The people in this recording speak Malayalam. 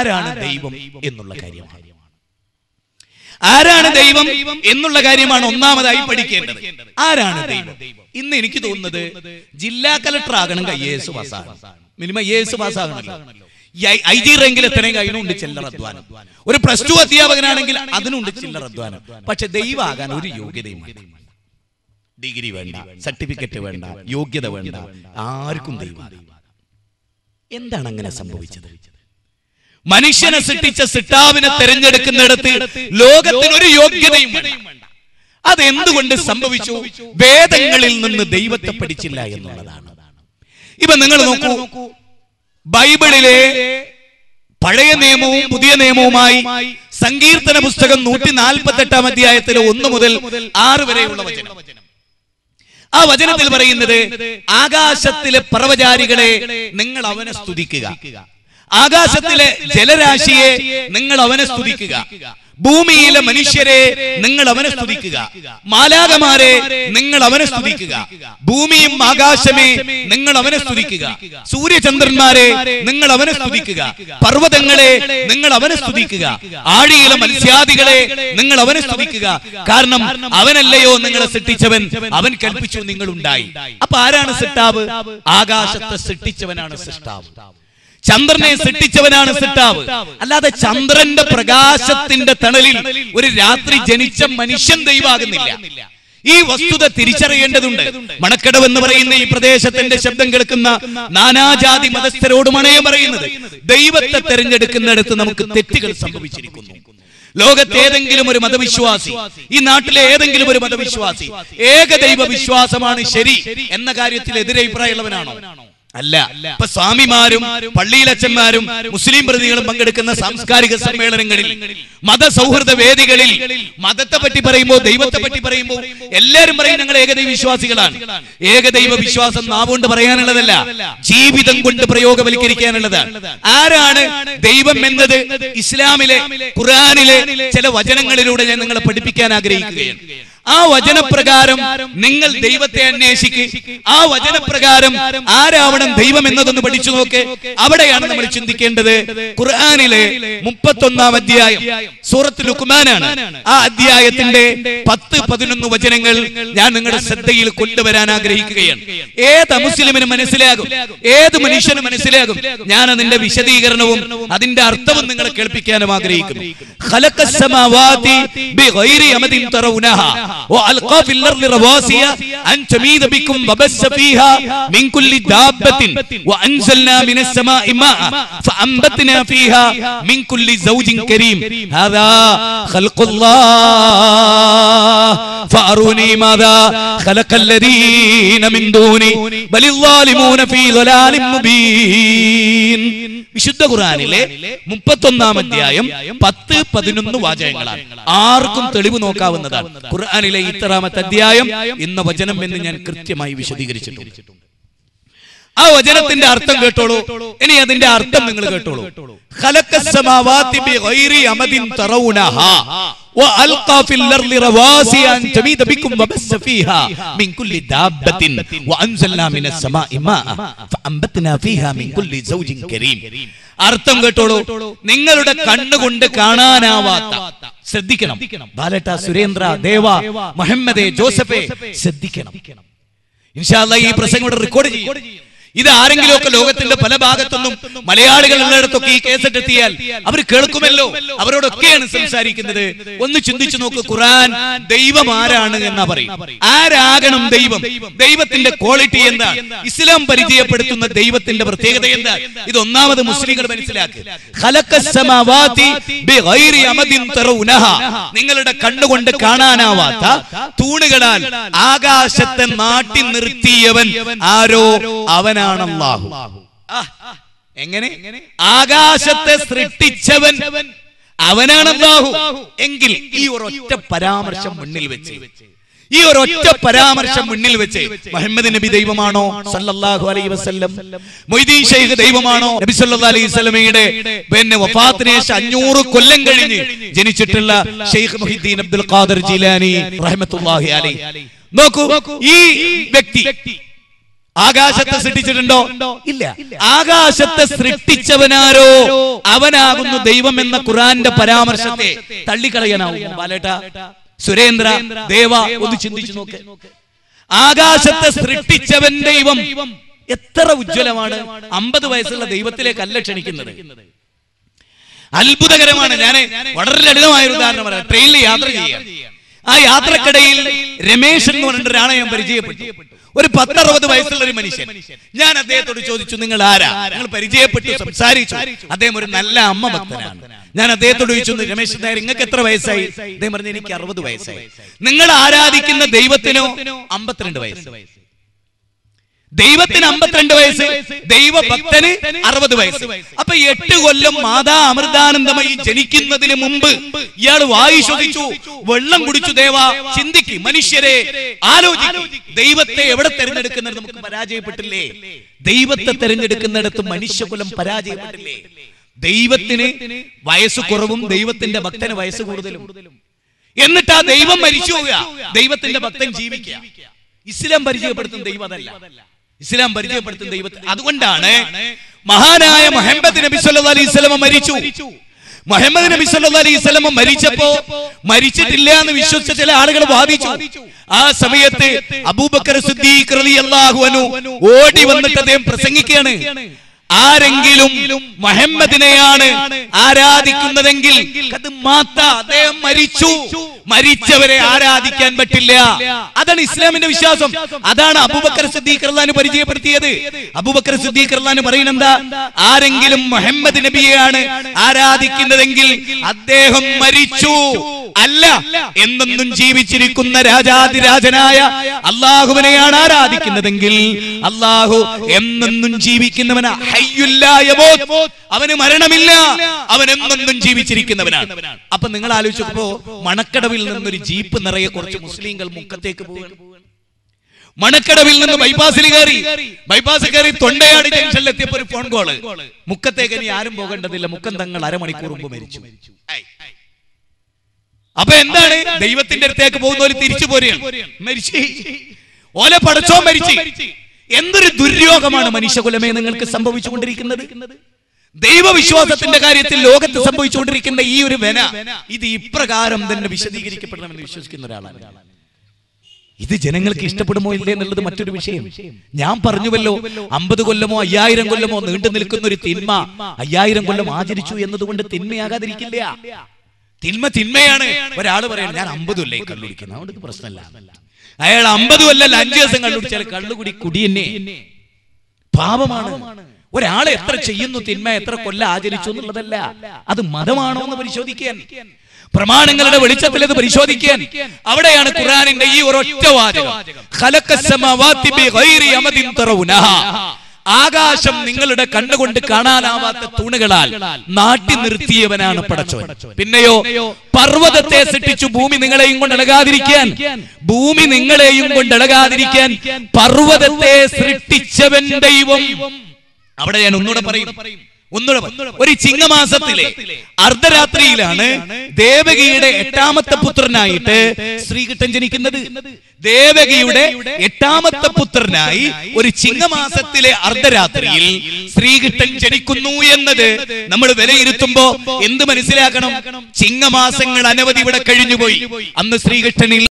ആരാണ് ദൈവം എന്നുള്ള കാര്യമാണ്. ആരാണ് ദൈവം എന്നുള്ള കാര്യമാണ് ഒന്നാമതായി പഠിക്കേണ്ടത്. ആരാണ് ദൈവം? ഇന്ന് എനിക്ക് തോന്നുന്നത് ജില്ലാ കലക്ടർ ആകണം IAS പാസ്സാകണം, മിനിമം IAS പാസ്സാകണമല്ലോ. IG റാങ്കിൽ എത്രയും കഴിയുന്നുണ്ട് ചില്ലറ അധ്വാനം. ഒരു +2 അധ്യാപകനാണെങ്കിൽ അതിനുണ്ട് ചില്ലറ അധ്വാനം. പക്ഷെ ദൈവമാകാൻ ഒരു യോഗ്യതയും വേണ്ട. ഡിഗ്രി വേണ്ട, സർട്ടിഫിക്കറ്റ് വേണ്ട, യോഗ്യത വേണ്ട, ആർക്കും ദൈവം. എന്താണ് അങ്ങനെ സംഭവിച്ചത്? മനുഷ്യനെ സൃഷ്ടിച്ച സൃഷ്ടാവിനെ തെരഞ്ഞെടുക്കുന്നിടത്ത് ലോകത്തിനൊരു യോഗ്യതയും വേണ്ട. അതെന്തുകൊണ്ട് സംഭവിച്ചു? വേദങ്ങളിൽ നിന്ന് ദൈവത്തെ പഠിച്ചില്ല എന്നുള്ളതാണ്. ഇപ്പൊ നിങ്ങൾ നോക്കൂ, ബൈബിളിലെ പഴയ നിയമവും പുതിയ നിയമവുമായി സങ്കീർത്തന പുസ്തകം 148 അധ്യായത്തിലെ 1 മുതൽ 6 വരെയുള്ള വചനം. ആ വചനത്തിൽ പറയുന്നത്, ആകാശത്തിലെ പർവ്വചാരികളെ നിങ്ങൾ അവനെ സ്തുതിക്കുക, ആകാശത്തിലെ ജലരാശിയെ നിങ്ങൾ അവനെ സ്തുതിക്കുക, ഭൂമിയിലെ മനുഷ്യരെ നിങ്ങൾ അവനെ സ്തുതിക്കുക, മാലാകമാരെ നിങ്ങൾ അവനെ സ്തുതിക്കുക, ഭൂമിയും ആകാശമേ നിങ്ങൾ അവനെ സ്തുതിക്കുക, സൂര്യചന്ദ്രന്മാരെ നിങ്ങൾ അവനെ സ്തുതിക്കുക, പർവ്വതങ്ങളെ നിങ്ങൾ അവനെ സ്തുതിക്കുക, ആഴിയിലെ മത്സ്യാദികളെ നിങ്ങൾ അവനെ സ്തുതിക്കുക. കാരണം അവനല്ലയോ നിങ്ങളെ സൃഷ്ടിച്ചവൻ, അവൻ കൽപ്പിച്ചു നിങ്ങൾ ഉണ്ടായി. അപ്പൊ ആരാണ് സൃഷ്ടാവ്? ആകാശത്തെ സൃഷ്ടിച്ചവനാണ് സൃഷ്ടാവ്. ചന്ദ്രനെ സൃഷ്ടിച്ചവനാണ് സൃഷ്ടാവ്. അല്ലാതെ ചന്ദ്രന്റെ പ്രകാശത്തിന്റെ തണലിൽ ഒരു രാത്രി ജനിച്ച മനുഷ്യൻ ദൈവമാകുന്നില്ല. ഈ വസ്തുത തിരിച്ചറിയേണ്ടതുണ്ട്. മണക്കടവ് എന്ന് പറയുന്ന ഈ പ്രദേശത്തിന്റെ ശബ്ദം കേൾക്കുന്ന നാനാജാതി മതസ്ഥരോട് മണയം പറയുന്നത്, ദൈവത്തെ തെരഞ്ഞെടുക്കുന്നിടത്ത് നമുക്ക് തെറ്റുകൾ സംഭവിച്ചിരിക്കുന്നു. ലോകത്തേതെങ്കിലും ഒരു മതവിശ്വാസി, ഈ നാട്ടിലെ ഏതെങ്കിലും ഒരു മതവിശ്വാസി ഏകദൈവ വിശ്വാസമാണ് ശരി എന്ന കാര്യത്തിൽ എതിരഭിപ്രായമുള്ളവനാണോ? അല്ല. ഇപ്പൊ സ്വാമിമാരും പള്ളിയിലച്ചന്മാരും മുസ്ലിം പ്രതികളും പങ്കെടുക്കുന്ന സാംസ്കാരിക സമ്മേളനങ്ങളിൽ, മതസൗഹൃദ വേദികളിൽ മതത്തെ പറ്റി പറയുമ്പോൾ, ദൈവത്തെ പറ്റി പറയുമ്പോൾ എല്ലാരും പറയും ഞങ്ങൾ ഏകദൈവ വിശ്വാസികളാണ്. ഏകദൈവ വിശ്വാസം നാവുകൊണ്ട് പറയാനുള്ളതല്ല, ജീവിതം കൊണ്ട് പ്രയോഗവൽക്കരിക്കാനുള്ളതാണ്. ആരാണ് ദൈവം എന്നത് ഇസ്ലാമിലെ ഖുർആനിലെ ചില വചനങ്ങളിലൂടെ ഞാൻ നിങ്ങളെ പഠിപ്പിക്കാൻ ആഗ്രഹിക്കുകയാണ്. ആ വചനപ്രകാരം നിങ്ങൾ ദൈവത്തെ അന്വേഷിക്കുക. ആ വചനപ്രകാരം ആരാവണം ദൈവം എന്നതൊന്ന് പഠിച്ചു നോക്ക്. അവിടെയാണ് നമ്മൾ ചിന്തിക്കേണ്ടത്. ഖുർആനിലെ 31-ാം അധ്യായം സൂറത്ത് ലുഖ്മാനാണ്. ആ അധ്യായത്തിന്റെ 10-11 വചനങ്ങൾ ഞാൻ നിങ്ങളുടെ ശ്രദ്ധയിൽ കൊണ്ടുവരാൻ ആഗ്രഹിക്കുകയാണ്. ഏത് മുസ്ലിമിന് മനസ്സിലാകും, ഏത് മനുഷ്യന് മനസ്സിലാകും. ഞാൻ അതിന്റെ വിശദീകരണവും അതിന്റെ അർത്ഥവും നിങ്ങളെ കേൾപ്പിക്കാനും ആഗ്രഹിക്കുന്നു. ഖലഖസ് സമാവാതി ബിഗൈരി അമദിൻ തറൗനഹാ وألقى في الأرض رواسي أن تميد بكم وبث فيها من كل دابة وأنزلنا من السماء ماء فأنبتنا فيها من كل زوج كريم هذا خلق الله فأروني ماذا خلق الذين من دوني بل الظالمون في ضلال مبين. വിശുദ്ധ ഖുർആനിലെ 31-ാം അധ്യായം 10-11 വാചകങ്ങളാണ്. ആർക്കും തെളിവ് നോക്കാവുന്നതാണ്. ഖുർആനിലെ ഇത്രാമത്തെ അധ്യായം എന്ന വചനം എന്ന് ഞാൻ കൃത്യമായി വിശദീകരിച്ചിട്ടുണ്ട്. ആ വചനത്തിന്റെ അർത്ഥം കേട്ടോളൂ. ഇനി അതിന്റെ അർത്ഥം നിങ്ങൾ കേട്ടോളൂ. ഖലഖസ് സമാവാതി ബിഗൈരി അമദിൻ തറൗനഹാ وألقى في الأرض رواسي أن تميد بكم وبث فيها من كل دابة وأنزلنا من السماء ماء فأنبتنا فيها من كل زوج كريم. അർത്ഥം കേട്ടോളൂ. നിങ്ങളുടെ കണ്ണുകൊണ്ട് കാണാനാവാത്ത, ശ്രദ്ധിക്കണം ബാലട്ട, സുരേന്ദ്ര, ദേവ, മുഹമ്മദ്, ജോസഫെ, ശ്രദ്ധിക്കണം. ഇൻഷാ അല്ലാഹ് ഈ പ്രസംഗം ഇവിടെ റെക്കോർഡ് ചെയ്യും. ഇത് ആരെങ്കിലും ഒക്കെ ലോകത്തിന്റെ പല ഭാഗത്തൊന്നും മലയാളികൾ ഉള്ളിടത്തൊക്കെ ഈ കേസറ്റ് എത്തിയാൽ അവർ കേൾക്കുമല്ലോ. അവരോടൊക്കെയാണ് സംസാരിക്കുന്നത്. ഒന്ന് ചിന്തിച്ചു നോക്ക്. ഖുർആൻ ദൈവം ആരാണ് എന്നാ പറയും. ആരാകണം ദൈവം? ദൈവത്തിന്റെ ക്വാളിറ്റി എന്താ? ഇസ്ലാം പരിചയപ്പെടുത്തുന്ന ദൈവത്തിന്റെ പ്രത്യേകത എന്താ? ഇത് ഒന്നാമത് മുസ്ലിങ്ങൾ മനസ്സിലാക്കുക. ഖലഖസ് സമാവാതി ബിഗൈരി അമദിൻ തറൗനഹാ, നിങ്ങളുടെ കണ്ണുകൊണ്ട് കാണാനാവാത്ത തൂണുകളാൽ ആകാശത്തെ നാട്ടി നിർത്തിയവൻ ആരോ അവൻ അല്ലാഹു. എങ്ങനെ? ആകാശത്തെ സൃഷ്ടിച്ചവൻ അവനാണ് അല്ലാഹു. എങ്കിൽ ഈ ഒരൊറ്റ പരാമർശം മുന്നിൽ വെച്ച്, ഈ ഒരൊറ്റ പരാമർശം മുന്നിൽ വെച്ച് മുഹമ്മദ് നബി ദൈവമാണോ സല്ലല്ലാഹു അലൈഹി വസല്ലം? മൊയ്തീൻ ശൈഖ് ദൈവമാണോ? നബി സല്ലല്ലാഹു അലൈഹി വസല്ലമയുടെ വഫാത്തിന് ശേഷം 500 കൊല്ലം കഴിഞ്ഞ് ജനിച്ചിട്ടുള്ള ശൈഖ് മുഹീദ്ദീൻ അബ്ദുൽ ഖാദിർ ജീലാനി റഹ്മത്തുള്ളാഹി അലൈഹി. നോക്കൂ, ഈ വ്യക്തി ആകാശത്തെ സൃഷ്ടിച്ചിട്ടുണ്ടോ? ഇല്ല. ആകാശത്തെ സൃഷ്ടിച്ചവനാരോ അവനാകുന്നു ദൈവം എന്ന ഖുർആന്റെ പരാമർശത്തെ തള്ളിക്കളയാനാവും? ബാലേട്ട, സുരേന്ദ്ര, ദേവ, ഒന്ന് ചിന്തിച്ചു നോക്ക്. ആകാശത്തെ സൃഷ്ടിച്ചവൻ ദൈവം എത്ര ഉജ്ജ്വലമാണ്. 50 വയസ്സുള്ള ദൈവത്തിലേക്കല്ല ക്ഷണിക്കുന്നത്. അത്ഭുതകരമാണ്. ഞാൻ വളരെ ലളിതമായ ഒരു ഉദാഹരണം പറയാം. ട്രെയിനിൽ യാത്ര ചെയ്യാം. ആ യാത്രക്കിടയിൽ രമേശ് എന്ന് പറഞ്ഞിട്ട് ഒരാളെ ഞാൻ പരിചയപ്പെട്ടു. ഒരു 10-60 വയസ്സുള്ള ഒരു മനുഷ്യൻ. ഞാൻ അദ്ദേഹത്തോട് ചോദിച്ചു, നിങ്ങൾ ആരാ? നിങ്ങൾ പരിചയപ്പെട്ടു, സംസാരിച്ചു. അദ്ദേഹം ഒരു നല്ല അമ്മ ഭക്തനാണ്. ഞാൻ അദ്ദേഹത്തോട് ചോദിച്ചു, രമേശ് നായർ, നിങ്ങൾക്ക് എത്ര വയസ്സായി? അദ്ദേഹം പറഞ്ഞു, എനിക്ക് 60 വയസ്സായി. നിങ്ങൾ ആരാധിക്കുന്ന ദൈവത്തിനോ 52 വയസ്സ്. ദൈവത്തിന് 52 വയസ്സ്, ദൈവഭക്തന് 60 വയസ്സ്. അപ്പൊ 8 കൊല്ലം മാതാ അമൃതാനന്ദമയി ജനിക്കുന്നതിന് മുമ്പ് ഇയാൾ വായു ശ്വസിച്ചു, വെള്ളം കുടിച്ചു. ദേവാ, ചിന്തിക്ക്, മനുഷ്യരെ ആലോചിക്കും. ദൈവത്തെ എവിടെ തെരഞ്ഞെടുക്കുന്നത്? നമുക്ക് പരാജയപ്പെട്ടില്ലേ? ദൈവത്തെ തെരഞ്ഞെടുക്കുന്നിടത്ത് മനുഷ്യകുലം പരാജയപ്പെട്ടില്ലേ? ദൈവത്തിന് വയസ്സ് കുറവും ദൈവത്തിന്റെ ഭക്തന് വയസ്സ് കൂടുതലും. എന്നിട്ട് ആ ദൈവം മരിച്ചു പോവുക, ദൈവത്തിന്റെ ഭക്തൻ ജീവിക്കുക. ഇസ്ലാം പരിചയപ്പെടുത്തുന്ന ദൈവം അതല്ല. ഇസ്ലാം പരിചയപ്പെടുത്തുന്ന ദൈവത്തെ. അതുകൊണ്ടാണ് മഹാനായ മുഹമ്മദ് നബി സല്ലല്ലാഹു അലൈഹി വസല്ലം മരിച്ചു. മുഹമ്മദ് നബി സല്ലല്ലാഹു അലൈഹി വസല്ലം മരിച്ചപ്പോ മരിച്ചിട്ടില്ല എന്ന് വിശ്വസിച്ച ചില ആളുകൾ വാദിച്ചു. ആ സമയത്ത് അബൂബക്കർ സിദ്ദീഖ് റളിയല്ലാഹു അൻഹു ഓടി വന്നിട്ട് അദ്ദേഹം പ്രസംഗിക്കുകയാണ്, ആരെങ്കിലും മുഹമ്മദിനെയാണ് ആരാധിക്കുന്നതെങ്കിൽ അദ്ദേഹം മരിച്ചു, മരിച്ചവരെ ആരാധിക്കാൻ പറ്റില്ല. അതാണ് ഇസ്ലാമിന്റെ വിശ്വാസം. അതാണ് അബൂബക്കർ സിദ്ദീഖ് റളിയല്ലാഹു പരിചയപ്പെടുത്തിയത്. അബൂബക്കർ സിദ്ദീഖ് റളിയല്ലാഹു പറയുന്നത് എന്താ? ആരെങ്കിലും മുഹമ്മദ് നബിയെയാണ് ആരാധിക്കുന്നതെങ്കിൽ അദ്ദേഹം മരിച്ചു. അല്ല, എന്നെന്നും ജീവിച്ചിരിക്കുന്ന രാജാതിരാജനായ അള്ളാഹുവിനെയാണ് ആരാധിക്കുന്നതെങ്കിൽ അള്ളാഹു എന്നെന്നും ജീവിക്കുന്നവനാ. അവന് മരണമില്ല, അവൻ എന്നെന്നും ജീവിച്ചിരിക്കുന്നവനാണ്. അപ്പൊ നിങ്ങൾ ആലോചിച്ചപ്പോ മണക്കടവിൽ നിന്നൊരു ജീപ്പ് നിറയെ കുറച്ച് മുസ്ലിങ്ങൾ മുക്കത്തേക്ക് പോവുകയാണ്. മണക്കടവിൽ നിന്ന് ബൈപ്പാസിൽ കയറി തൊണ്ടയാട് ജംഗ്ഷനിലെത്തിയപ്പോ ഒരു ഫോൺ കോള്, മുക്കത്തേക്ക് ഇനി ആരും പോകേണ്ടതില്ല, മുക്കം തങ്ങൾ അരമണിക്കൂർ മുമ്പ് മരിച്ചു. അപ്പൊ എന്താണ്? ദൈവത്തിന്റെ അടുത്തേക്ക് പോകുന്നവര് തിരിച്ചു പോരുകയാണ്. മരിച്ചു, ഓലെ പടച്ചോ മരിച്ചു. എന്തൊരു ദുര്യോഗമാണ് മനുഷ്യകുലമേ നിങ്ങൾക്ക് സംഭവിച്ചുകൊണ്ടിരിക്കുന്നത്. ദൈവവിശ്വാസത്തിന്റെ കാര്യത്തിൽ ലോകത്ത് സംഭവിച്ചുകൊണ്ടിരിക്കുന്ന ഈ ഒരു വെന, ഇത് ഇപ്രകാരം തന്നെ വിശദീകരിക്കപ്പെടണമെന്ന് വിശ്വസിക്കുന്ന ഒരാളാണ്. ഇത് ജനങ്ങൾക്ക് ഇഷ്ടപ്പെടുമോ ഇല്ലേ എന്നുള്ളത് മറ്റൊരു വിഷയം. ഞാൻ പറഞ്ഞുവല്ലോ, 50 കൊല്ലമോ 1000 കൊല്ലമോ നീണ്ടു നിൽക്കുന്ന ഒരു തിന്മ 1000 കൊല്ലം ആചരിച്ചു എന്നതുകൊണ്ട് തിന്മയാകാതിരിക്കില്ല. തിന്മയാണ്. ഒരാൾ പറയണം, ഞാൻ 50 കൊല്ലം കള്ളുടിക്കുന്നു, അതുകൊണ്ട് പ്രശ്നമല്ല. അയാൾ 50 കൊല്ലം 5 ദിവസം കള്ളുടിച്ചാൽ കള്ളുകുടി കുടി തന്നെ പാപമാണ്. ഒരാളെ എത്ര ചെയ്യുന്നു തിന്മ, എത്ര കൊല്ലം ആചരിച്ചു എന്നുള്ളതല്ല, അത് മതമാണോ എന്ന് പരിശോധിക്കാൻ, പ്രമാണങ്ങളുടെ വെളിച്ചത്തിൽ അത് പരിശോധിക്കാൻ. അവിടെയാണ് ഖുർആനിന്റെ ഈ ഒരൊറ്റ വാചകം, ഖലഖസ്സമാവാതി ബിഗൈരി അമദിൻ തറൗനഹാ. ആകാശം നിങ്ങളുടെ കണ്ണുകൊണ്ട് കാണാനാവാത്ത തൂണുകളാൽ നാട്ടി നിർത്തിയവനാണ് പടച്ചവൻ. പിന്നെയോ പർവ്വതത്തെ സൃഷ്ടിച്ചു ഭൂമി നിങ്ങളെയും കൊണ്ട് ഇളകാതിരിക്കാൻ, ഭൂമി നിങ്ങളെയും കൊണ്ട് ഇളകാതിരിക്കാൻ പർവ്വതത്തെ സൃഷ്ടിച്ചവൻ ദൈവം. അവിടെ ഞാൻ ഒന്നുകൂടെ പറയും. ഒരു ചിങ്ങമാസത്തിലെ അർദ്ധരാത്രിയിലാണ് ദേവകിയുടെ 8ാമത്തെ പുത്രനായിട്ട് ശ്രീകൃഷ്ണൻ ജനിക്കുന്നത്. ദേവകിയുടെ 8ാമത്തെ പുത്രനായി ഒരു ചിങ്ങമാസത്തിലെ അർദ്ധരാത്രിയിൽ ശ്രീകൃഷ്ണൻ ജനിക്കുന്നു എന്നത് നമ്മൾ വിലയിരുത്തുമ്പോ എന്ത് മനസ്സിലാക്കണം? ചിങ്ങമാസങ്ങൾ അനവധി ഇവിടെ കഴിഞ്ഞുപോയി. അന്ന് ശ്രീകൃഷ്ണനിൽ